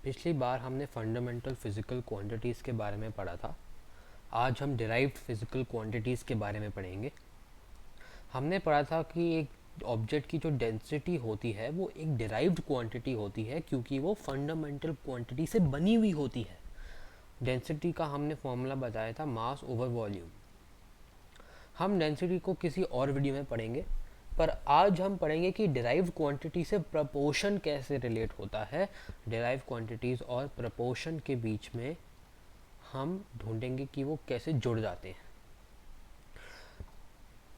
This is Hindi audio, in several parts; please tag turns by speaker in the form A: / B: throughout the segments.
A: पिछली बार हमने फंडामेंटल फिज़िकल क्वांटिटीज़ के बारे में पढ़ा था। आज हम डिराइव्ड फिज़िकल क्वांटिटीज़ के बारे में पढ़ेंगे। हमने पढ़ा था कि एक ऑब्जेक्ट की जो डेंसिटी होती है वो एक डिराइव्ड क्वांटिटी होती है क्योंकि वो फंडामेंटल क्वांटिटी से बनी हुई होती है। डेंसिटी का हमने फॉर्मूला बताया था मास ओवर वॉल्यूम। हम डेंसिटी को किसी और वीडियो में पढ़ेंगे, पर आज हम पढ़ेंगे कि डिराइव्ड क्वांटिटी से प्रपोर्शन कैसे रिलेट होता है। डिराइव्ड क्वांटिटीज़ और प्रपोर्शन के बीच में हम ढूंढेंगे कि वो कैसे जुड़ जाते हैं।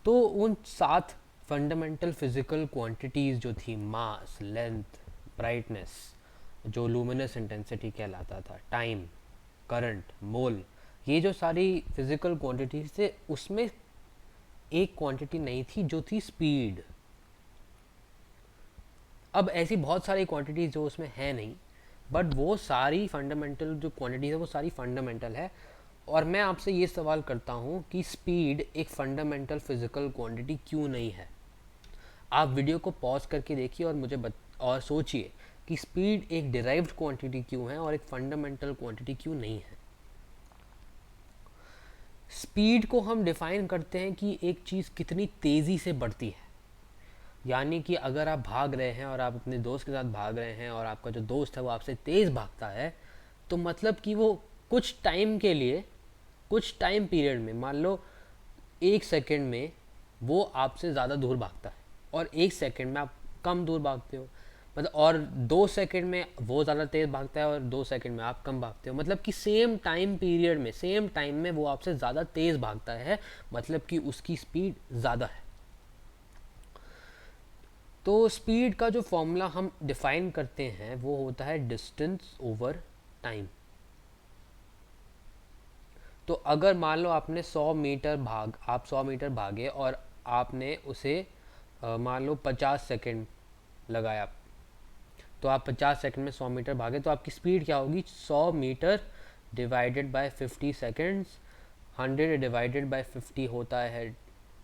A: तो उन 7 फंडामेंटल फिजिकल क्वांटिटीज़ जो थी, मास, लेंथ, ब्राइटनेस, जो लुमिनस इंटेंसिटी कहलाता था, टाइम, करंट, मोल, ये जो सारी फिजिकल क्वांटिटीज थे उसमें एक क्वांटिटी नहीं थी जो थी स्पीड। अब ऐसी बहुत सारी क्वांटिटीज जो उसमें है नहीं, बट वो सारी फंडामेंटल जो क्वांटिटीज है वो सारी फंडामेंटल है। और मैं आपसे ये सवाल करता हूँ कि स्पीड एक फंडामेंटल फिजिकल क्वांटिटी क्यों नहीं है। आप वीडियो को पॉज करके देखिए और और सोचिए कि स्पीड एक डिराइव्ड क्वांटिटी क्यों है और एक फंडामेंटल क्वांटिटी क्यों नहीं है। स्पीड को हम डिफाइन करते हैं कि एक चीज़ कितनी तेज़ी से बढ़ती है। यानी कि अगर आप भाग रहे हैं और आप अपने दोस्त के साथ भाग रहे हैं और आपका जो दोस्त है वो आपसे तेज़ भागता है, तो मतलब कि वो कुछ टाइम के लिए, कुछ टाइम पीरियड में, मान लो 1 सेकेंड में वो आपसे ज़्यादा दूर भागता है और 1 सेकेंड में आप कम दूर भागते हो। मतलब और 2 सेकेंड में वो ज़्यादा तेज़ भागता है और 2 सेकेंड में आप कम भागते हो। मतलब कि सेम टाइम पीरियड में, सेम टाइम में वो आपसे ज़्यादा तेज़ भागता है, मतलब कि उसकी स्पीड ज़्यादा है। तो स्पीड का जो फॉर्मूला हम डिफाइन करते हैं वो होता है डिस्टेंस ओवर टाइम। तो अगर मान लो आपने 100 मीटर भागे और आपने उसे मान लो 50 सेकेंड लगाया, तो आप 50 सेकेंड में 100 मीटर भागे, तो आपकी स्पीड क्या होगी? 100 metre divided by 50 seconds. 100 divided by 50 होता है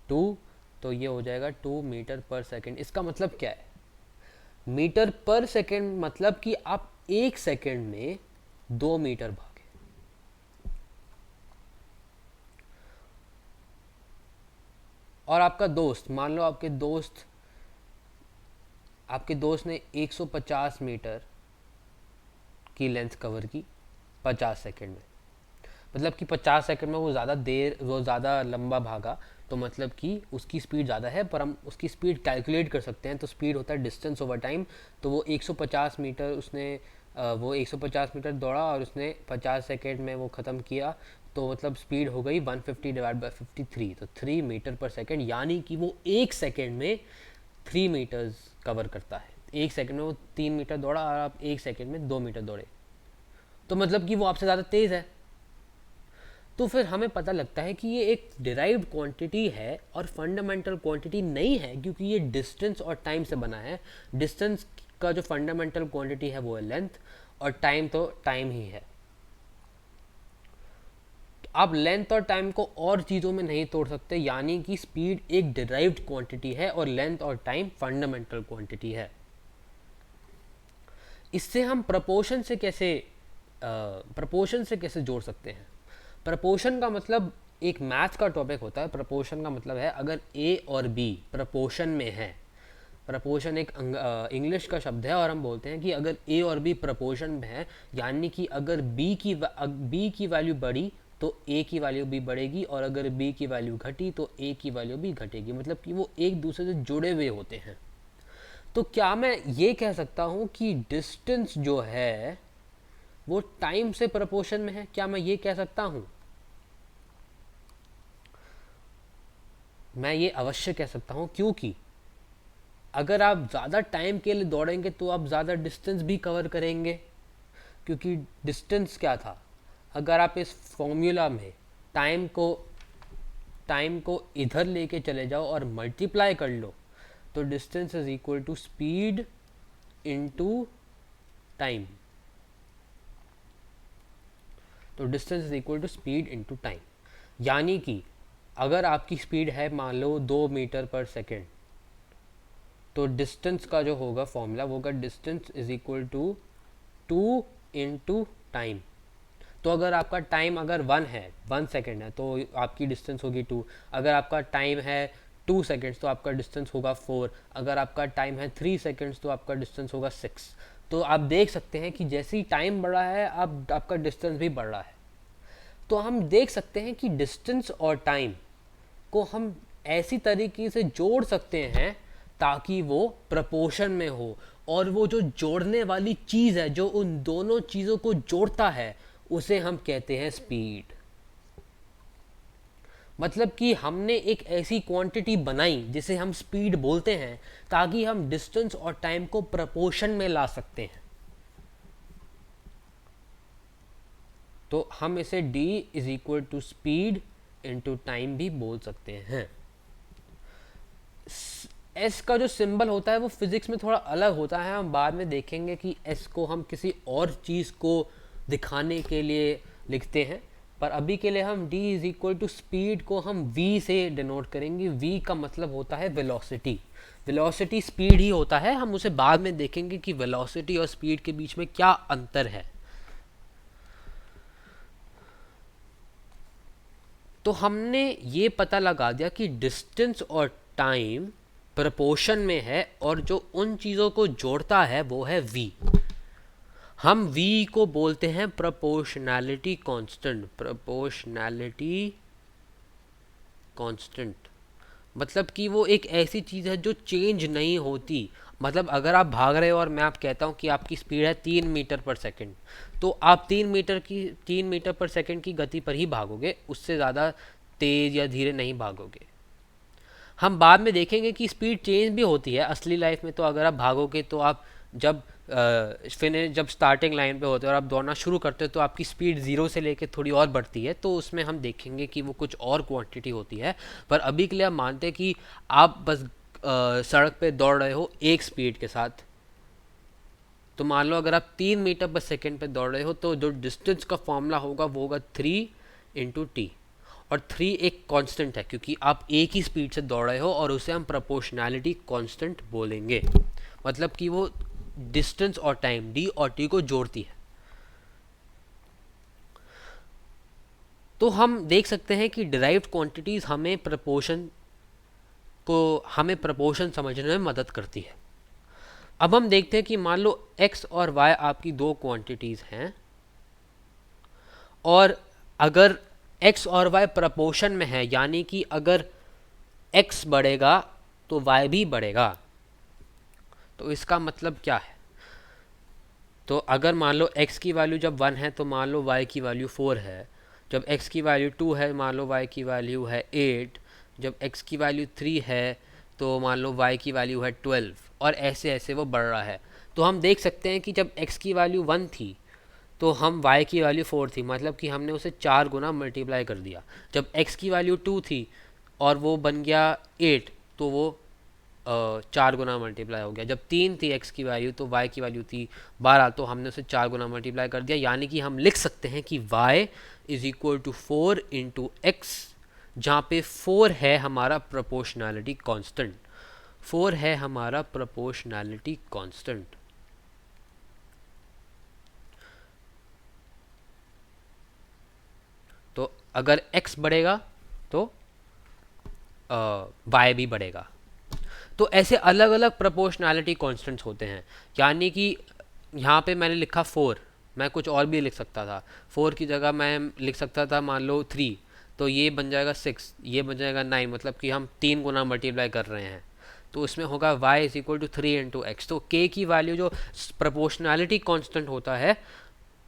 A: 2, तो ये हो जाएगा 2 मीटर पर सेकेंड। इसका मतलब क्या है? मीटर पर सेकेंड मतलब कि आप 1 सेकेंड में 2 मीटर भागे। और आपका दोस्त, मान लो आपके दोस्त ने 150 मीटर की लेंथ कवर की 50 सेकेंड में। मतलब कि 50 सेकेंड में वो ज़्यादा लंबा भागा, तो मतलब कि उसकी स्पीड ज़्यादा है। पर हम उसकी स्पीड कैलकुलेट कर सकते हैं, तो स्पीड होता है डिस्टेंस ओवर टाइम। तो वो 150 मीटर वो 150 मीटर दौड़ा और उसने 50 सेकेंड में वो ख़त्म किया, तो मतलब स्पीड हो गई 150 डिवाइड बाई 53, तो 3 मीटर पर सेकेंड। यानी कि वो 1 सेकेंड में 3 मीटर्स कवर करता है। 1 सेकेंड में वो 3 मीटर दौड़ा और आप 1 सेकेंड में 2 मीटर दौड़े, तो मतलब कि वो आपसे ज़्यादा तेज़ है। तो फिर हमें पता लगता है कि ये एक डिराइव्ड क्वांटिटी है और फंडामेंटल क्वांटिटी नहीं है, क्योंकि ये डिस्टेंस और टाइम से बना है। डिस्टेंस का जो फंडामेंटल क्वांटिटी है वो है लेंथ, और टाइम तो टाइम ही है। आप लेंथ और टाइम को और चीज़ों में नहीं तोड़ सकते, यानी कि स्पीड एक डिराइव्ड क्वांटिटी है और लेंथ और टाइम फंडामेंटल क्वांटिटी है। इससे हम प्रपोर्शन से कैसे जोड़ सकते हैं? प्रपोर्शन का मतलब एक मैथ्स का टॉपिक होता है। प्रपोर्शन का मतलब है अगर ए और बी प्रपोर्शन में है। प्रपोर्शन एक इंग्लिश का शब्द है और हम बोलते हैं कि अगर ए और बी प्रपोर्शन में है, यानी कि अगर बी की वैल्यू बढ़ी तो ए की वैल्यू भी बढ़ेगी, और अगर बी की वैल्यू घटी तो ए की वैल्यू भी घटेगी। मतलब कि वो एक दूसरे से जुड़े हुए होते हैं। तो क्या मैं ये कह सकता हूँ कि डिस्टेंस जो है वो टाइम से प्रपोर्शन में है? क्या मैं ये कह सकता हूँ? मैं ये अवश्य कह सकता हूँ, क्योंकि अगर आप ज़्यादा टाइम के लिए दौड़ेंगे तो आप ज़्यादा डिस्टेंस भी कवर करेंगे। क्योंकि डिस्टेंस क्या था? अगर आप इस फॉर्मूला में टाइम को टाइम को इधर लेके चले जाओ और मल्टीप्लाई कर लो, तो distance is equal to speed into time. तो distance is equal to speed into time. यानी कि अगर आपकी स्पीड है मान लो 2 मीटर पर सेकेंड, तो डिस्टेंस का जो होगा फॉर्मूला वो होगा distance is equal to 2 into time. तो अगर आपका टाइम अगर 1 है, 1 सेकेंड है, तो आपकी डिस्टेंस होगी 2। अगर आपका टाइम है 2 सेकेंड्स तो आपका डिस्टेंस होगा 4। अगर आपका टाइम है 3 सेकेंड्स तो आपका डिस्टेंस होगा 6। तो आप देख सकते हैं कि जैसे ही टाइम बढ़ रहा है अब आपका डिस्टेंस भी बढ़ रहा है। तो हम देख सकते हैं कि डिस्टेंस और टाइम को हम ऐसी तरीके से जोड़ सकते हैं ताकि वो प्रपोर्शन में हो, और वो जो जोड़ने वाली चीज़ है जो उन दोनों चीज़ों को जोड़ता है उसे हम कहते हैं स्पीड। मतलब कि हमने एक ऐसी क्वांटिटी बनाई जिसे हम स्पीड बोलते हैं ताकि हम डिस्टेंस और टाइम को प्रपोर्शन में ला सकते हैं। तो हम इसे d is equal to speed into time भी बोल सकते हैं। एस का जो सिंबल होता है वो फिजिक्स में थोड़ा अलग होता है, हम बाद में देखेंगे कि एस को हम किसी और चीज़ को दिखाने के लिए लिखते हैं, पर अभी के लिए हम d is equal to speed को हम v से डिनोट करेंगे। v का मतलब होता है वेलोसिटी। वेलोसिटी स्पीड ही होता है, हम उसे बाद में देखेंगे कि वेलोसिटी और स्पीड के बीच में क्या अंतर है। तो हमने ये पता लगा दिया कि डिस्टेंस और टाइम प्रपोर्शन में है और जो उन चीज़ों को जोड़ता है वो है v। हम v को बोलते हैं प्रोपोर्शनैलिटी कांस्टेंट। प्रोपोर्शनैलिटी कांस्टेंट मतलब कि वो एक ऐसी चीज़ है जो चेंज नहीं होती। मतलब अगर आप भाग रहे हो और मैं आप कहता हूँ कि आपकी स्पीड है 3 मीटर पर सेकंड, तो आप 3 मीटर पर सेकंड की गति पर ही भागोगे, उससे ज़्यादा तेज़ या धीरे नहीं भागोगे। हम बाद में देखेंगे कि स्पीड चेंज भी होती है असली लाइफ में। तो अगर आप भागोगे तो आप जब जब स्टार्टिंग लाइन पे होते हो और आप दौड़ना शुरू करते हो तो आपकी स्पीड 0 से लेके थोड़ी और बढ़ती है, तो उसमें हम देखेंगे कि वो कुछ और क्वांटिटी होती है। पर अभी के लिए हम मानते हैं कि आप बस सड़क पे दौड़ रहे हो एक स्पीड के साथ। तो मान लो अगर आप 3 मीटर पर सेकेंड पे दौड़ रहे हो तो जो डिस्टेंस का फॉर्मूला होगा वो होगा 3 इंटू टी। और 3 एक कांस्टेंट है क्योंकि आप एक ही स्पीड से दौड़ रहे हो, और उसे हम प्रोपोर्शनैलिटी कांस्टेंट बोलेंगे। मतलब कि वो डिस्टेंस और टाइम डी और टी को जोड़ती है। तो हम देख सकते हैं कि डिराइव्ड क्वांटिटीज हमें प्रपोर्शन समझने में मदद करती है। अब हम देखते हैं कि मान लो x और y आपकी दो क्वांटिटीज हैं, और अगर x और y प्रपोर्शन में है, यानी कि अगर x बढ़ेगा तो y भी बढ़ेगा। तो इसका मतलब क्या है? तो अगर मान लो x की वैल्यू जब 1 है तो मान लो y की वैल्यू 4 है। जब x की वैल्यू 2 है मान लो y की वैल्यू है 8। जब x की वैल्यू 3 है तो मान लो y की वैल्यू है 12, और ऐसे ऐसे वो बढ़ रहा है। तो हम देख सकते हैं कि जब x की वैल्यू 1 थी तो हम y की वैल्यू 4 थी, मतलब कि हमने उसे 4 गुना मल्टीप्लाई कर दिया। जब x की वैल्यू 2 थी और वो बन गया 8 तो वो 4 गुना मल्टीप्लाई हो गया। जब 3 थी x की वैल्यू तो y की वैल्यू थी 12, तो हमने उसे 4 गुना मल्टीप्लाई कर दिया। यानी कि हम लिख सकते हैं कि y is equal to 4 into x, जहाँ पे 4 है हमारा प्रोपोर्शनैलिटी कांस्टेंट। 4 है हमारा प्रोपोर्शनैलिटी कांस्टेंट। तो अगर x बढ़ेगा तो y भी बढ़ेगा। तो ऐसे अलग अलग प्रोपोर्शनैलिटी कांस्टेंट्स होते हैं। यानी कि यहाँ पे मैंने लिखा 4, मैं कुछ और भी लिख सकता था। 4 की जगह मैं लिख सकता था मान लो 3, तो ये बन जाएगा 6, ये बन जाएगा 9, मतलब कि हम 3 गुना मल्टीप्लाई कर रहे हैं। तो उसमें होगा y is equal to 3 into x. तो k की वैल्यू जो प्रोपोर्शनैलिटी कांस्टेंट होता है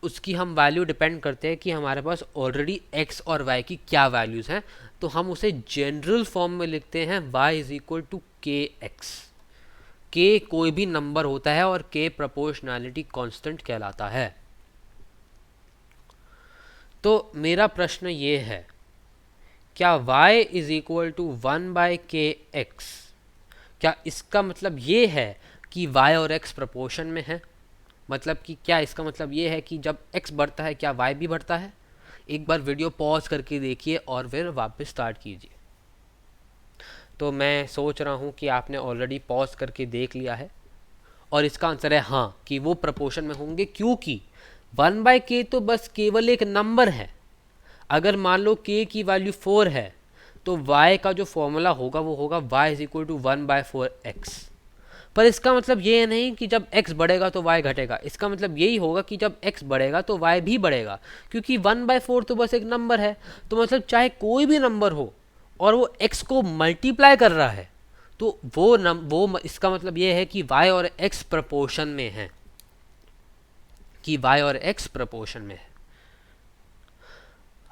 A: उसकी हम वैल्यू डिपेंड करते हैं कि हमारे पास ऑलरेडी x और y की क्या वैल्यूज़ हैं। तो हम उसे जनरल फॉर्म में लिखते हैं y इज इक्वल टू के एक्स। k कोई भी नंबर होता है और k प्रोपोर्शनैलिटी कांस्टेंट कहलाता है। तो मेरा प्रश्न ये है, क्या y is equal to 1 by k x, क्या इसका मतलब ये है कि y और x प्रोपोर्शन में है? मतलब कि क्या इसका मतलब ये है कि जब x बढ़ता है क्या y भी बढ़ता है? एक बार वीडियो पॉज करके देखिए और फिर वापस स्टार्ट कीजिए। तो मैं सोच रहा हूँ कि आपने ऑलरेडी पॉज करके देख लिया है, और इसका आंसर है हाँ, कि वो प्रपोर्शन में होंगे, क्योंकि 1/k तो बस केवल एक नंबर है। अगर मान लो k की वैल्यू 4 है तो y का जो फॉर्मूला होगा वो होगा y is equal to 1/4x। पर इसका मतलब ये नहीं कि जब x बढ़ेगा तो y घटेगा, इसका मतलब यही होगा कि जब x बढ़ेगा तो y भी बढ़ेगा, क्योंकि 1/4 तो बस एक नंबर है। तो मतलब चाहे कोई भी नंबर हो और वो x को मल्टीप्लाई कर रहा है तो वो इसका मतलब ये है कि y और x प्रपोर्शन में है, कि y और x प्रपोर्शन में है।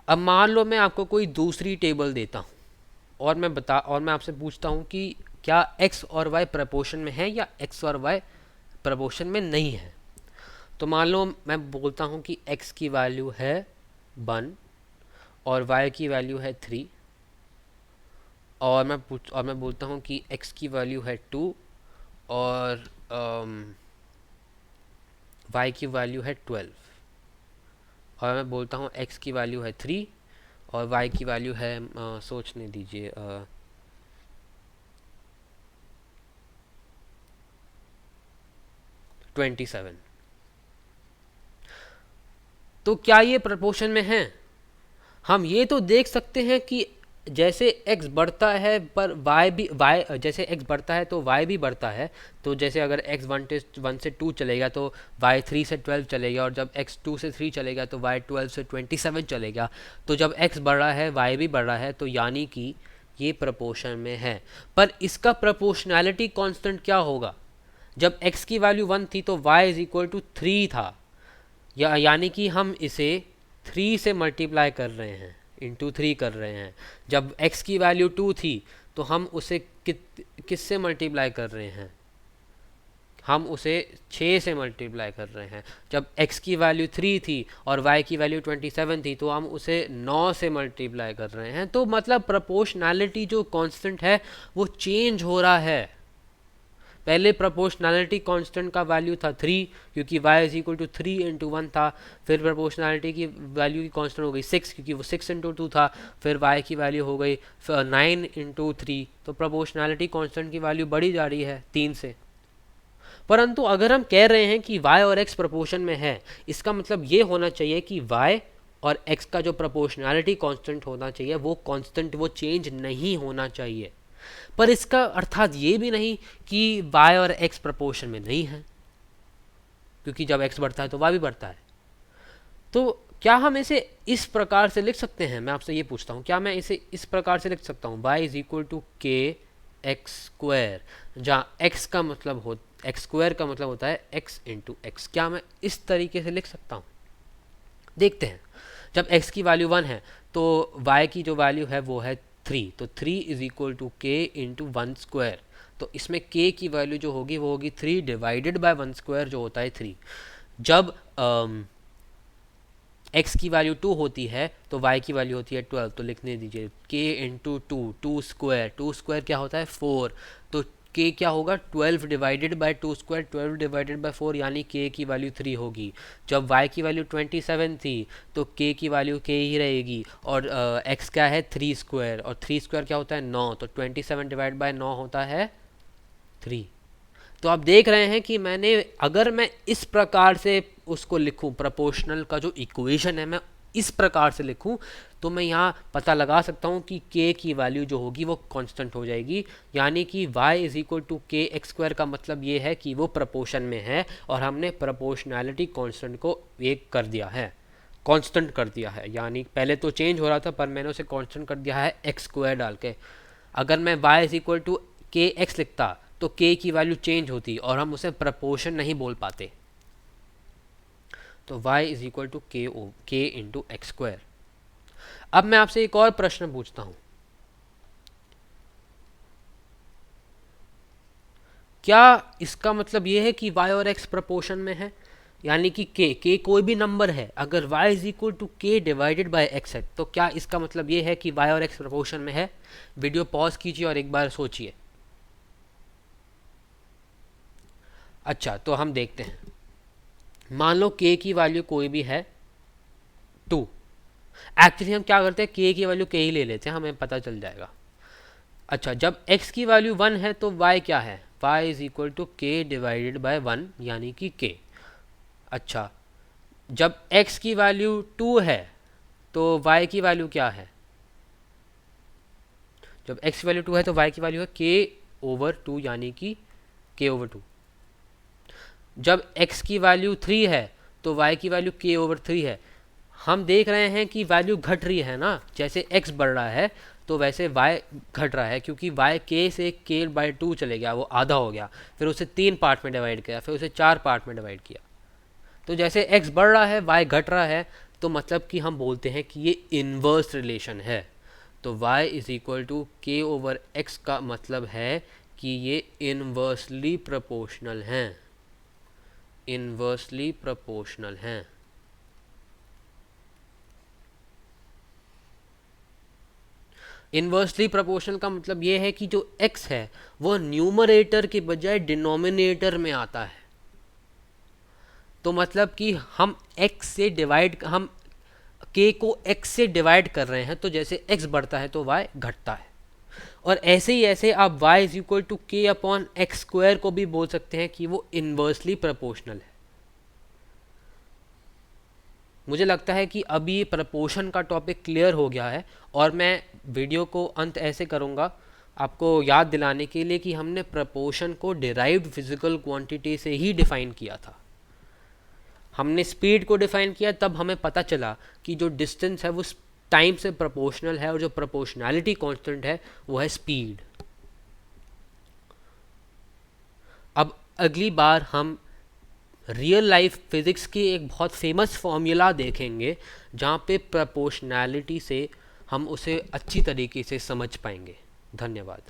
A: अब मान लो मैं आपको कोई दूसरी टेबल देता हूँ और मैं आपसे पूछता हूँ कि क्या x और y प्रपोर्शन में है या x और y प्रपोर्शन में नहीं है। तो मान लो मैं बोलता हूँ कि x की वैल्यू है 1 और y की वैल्यू है 3, और मैं बोलता हूँ कि x की वैल्यू है 2 और y की वैल्यू है 12, और मैं बोलता हूँ x की वैल्यू है 3 और y की वैल्यू है सोचने दीजिए 27। तो क्या ये प्रपोर्शन में है? हम ये तो देख सकते हैं कि जैसे x बढ़ता है पर y भी जैसे x बढ़ता है तो y भी बढ़ता है। तो जैसे अगर x 1 से 2 चलेगा तो y 3 से 12 चलेगा, और जब x 2 से 3 चलेगा तो y 12 से 27 चलेगा। तो जब x बढ़ रहा है y भी बढ़ रहा है, तो यानी कि ये प्रपोर्शन में है। पर इसका प्रपोर्शनैलिटी कांस्टेंट क्या होगा? जब x की वैल्यू 1 थी तो y इज इक्वल टू 3 था, यानी कि हम इसे 3 से मल्टीप्लाई कर रहे हैं, इंटू 3 कर रहे हैं। जब x की वैल्यू 2 थी तो हम उसे किससे मल्टीप्लाई कर रहे हैं? हम उसे 6 से मल्टीप्लाई कर रहे हैं। जब x की वैल्यू 3 थी और y की वैल्यू 27 थी तो हम उसे 9 से मल्टीप्लाई कर रहे हैं। तो मतलब प्रोपोर्शनैलिटी जो कांस्टेंट है वो चेंज हो रहा है। पहले प्रोपोर्शनैलिटी कांस्टेंट का वैल्यू था 3, क्योंकि y is equal to 3 into 1 था। फिर प्रोपोर्शनैलिटी की वैल्यू की कांस्टेंट हो गई 6, क्योंकि वो 6 इंटू 2 था। फिर y की वैल्यू हो गई 9 इंटू 3। तो प्रोपोर्शनैलिटी कांस्टेंट की वैल्यू बढ़ी जा रही है 3 से। परंतु अगर हम कह रहे हैं कि y और x प्रोपोर्शन में है, इसका मतलब ये होना चाहिए कि y और x का जो प्रोपोर्शनैलिटी कांस्टेंट होना चाहिए वो कांस्टेंट, वो चेंज नहीं होना चाहिए। पर इसका अर्थात ये भी नहीं कि y और x प्रपोर्शन में नहीं है, क्योंकि जब x बढ़ता है तो y भी बढ़ता है। तो क्या हम इसे इस प्रकार से लिख सकते हैं? मैं आपसे ये पूछता हूँ, क्या मैं इसे इस प्रकार से लिख सकता हूँ y इज इक्वल टू के एक्स स्क्वायर, जहाँ x का मतलब हो एक्स स्क्वायर का मतलब होता है x इंटू एक्स। क्या मैं इस तरीके से लिख सकता हूँ? देखते हैं। जब x की वैल्यू 1 है तो y की जो वैल्यू है वो है 3, तो 3 इज इक्वल टू के इंटू 1 स्क्वायर। तो इसमें k की वैल्यू जो होगी वो होगी 3 डिवाइडेड बाय 1 स्क्वायर, जो होता है 3। जब x की वैल्यू 2 होती है तो y की वैल्यू होती है 12, तो लिखने दीजिए k इंटू 2 स्क्वायर, 2 स्क्वायर क्या होता है 4। तो k क्या होगा 12 divided by 2 square, 12 divided by 4, यानी k की वैल्यू 3 होगी। जब y की वैल्यू 27 थी तो k की वैल्यू k ही रहेगी, और x क्या है 3 स्क्वायर, और 3 स्क्वायर क्या होता है 9, तो 27 डिवाइड बाय 9 होता है 3। तो आप देख रहे हैं कि अगर मैं इस प्रकार से उसको लिखूं, प्रोपोर्शनल का जो इक्वेशन है मैं इस प्रकार से लिखूं, तो मैं यहाँ पता लगा सकता हूँ कि k की वैल्यू जो होगी वो कांस्टेंट हो जाएगी। यानी कि y इज इक्वल टू के एक्स स्क्वायर का मतलब ये है कि वो प्रोपोर्शन में है, और हमने प्रोपोर्शनैलिटी कांस्टेंट को एक कर दिया है, कांस्टेंट कर दिया है। यानी पहले तो चेंज हो रहा था पर मैंने उसे कांस्टेंट कर दिया है एक्स स्क्वायर डाल के। अगर मैं y इज इक्वल टू के एक्स लिखता तो k की वैल्यू चेंज होती और हम उसे प्रपोर्शन नहीं बोल पाते। तो y इज इक्वल टू के इंटू एक्स स्क्वायर। अब मैं आपसे एक और प्रश्न पूछता हूं, क्या इसका मतलब यह है कि y और x प्रपोर्शन में है? यानी कि k कोई भी नंबर है, अगर y इज इक्वल टू के डिवाइडेड बाय एक्स है, तो क्या इसका मतलब ये है कि y और x प्रपोर्शन में है? वीडियो पॉज कीजिए और एक बार सोचिए। अच्छा, तो हम देखते हैं। मान लो k की वैल्यू कोई भी है 2। एक्चुअली हम क्या करते हैं, k की वैल्यू k ही ले लेते हैं, हमें पता चल जाएगा। अच्छा, जब x की वैल्यू 1 है तो y क्या है, y इज इक्वल टू के डिवाइडेड बाय 1, यानी कि k। अच्छा, जब x की वैल्यू 2 है तो y की वैल्यू क्या है? जब x की वैल्यू 2 है तो y की वैल्यू है k/2 यानी कि k/2। जब x की वैल्यू 3 है तो y की वैल्यू k/3 है। हम देख रहे हैं कि वैल्यू घट रही है ना, जैसे x बढ़ रहा है तो वैसे y घट रहा है, क्योंकि y k से k/2 चले गया, वो आधा हो गया, फिर उसे 3 पार्ट में डिवाइड किया, फिर उसे 4 पार्ट में डिवाइड किया। तो जैसे x बढ़ रहा है y घट रहा है, तो मतलब कि हम बोलते हैं कि ये इन्वर्स रिलेशन है। तो y is equal to k/x का मतलब है कि ये इन्वर्सली प्रोपोर्शनल हैं, इन्वर्सली प्रोपोर्शनल हैं। इन्वर्सली प्रोपोर्शनल का मतलब ये है कि जो x है वो न्यूमरेटर के बजाय डिनोमिनेटर में आता है। तो मतलब कि हम k को x से डिवाइड कर रहे हैं, तो जैसे x बढ़ता है तो y घटता है। और ऐसे ही ऐसे आप y is equal to k/x² को भी बोल सकते हैं कि वो इन्वर्सली प्रोपोर्शनल है। मुझे लगता है कि अभी ये प्रपोर्शन का टॉपिक क्लियर हो गया है, और मैं वीडियो को अंत ऐसे करूँगा आपको याद दिलाने के लिए कि हमने प्रपोर्शन को डिराइव्ड फिजिकल क्वांटिटी से ही डिफाइन किया था। हमने स्पीड को डिफाइन किया, तब हमें पता चला कि जो डिस्टेंस है वो टाइम से प्रोपोर्शनल है, और जो प्रोपोर्शनैलिटी कांस्टेंट है वो है स्पीड। अब अगली बार हम रियल लाइफ फिज़िक्स की एक बहुत फेमस फॉर्मूला देखेंगे जहाँ पे प्रोपोर्शनैलिटी से हम उसे अच्छी तरीके से समझ पाएंगे। धन्यवाद।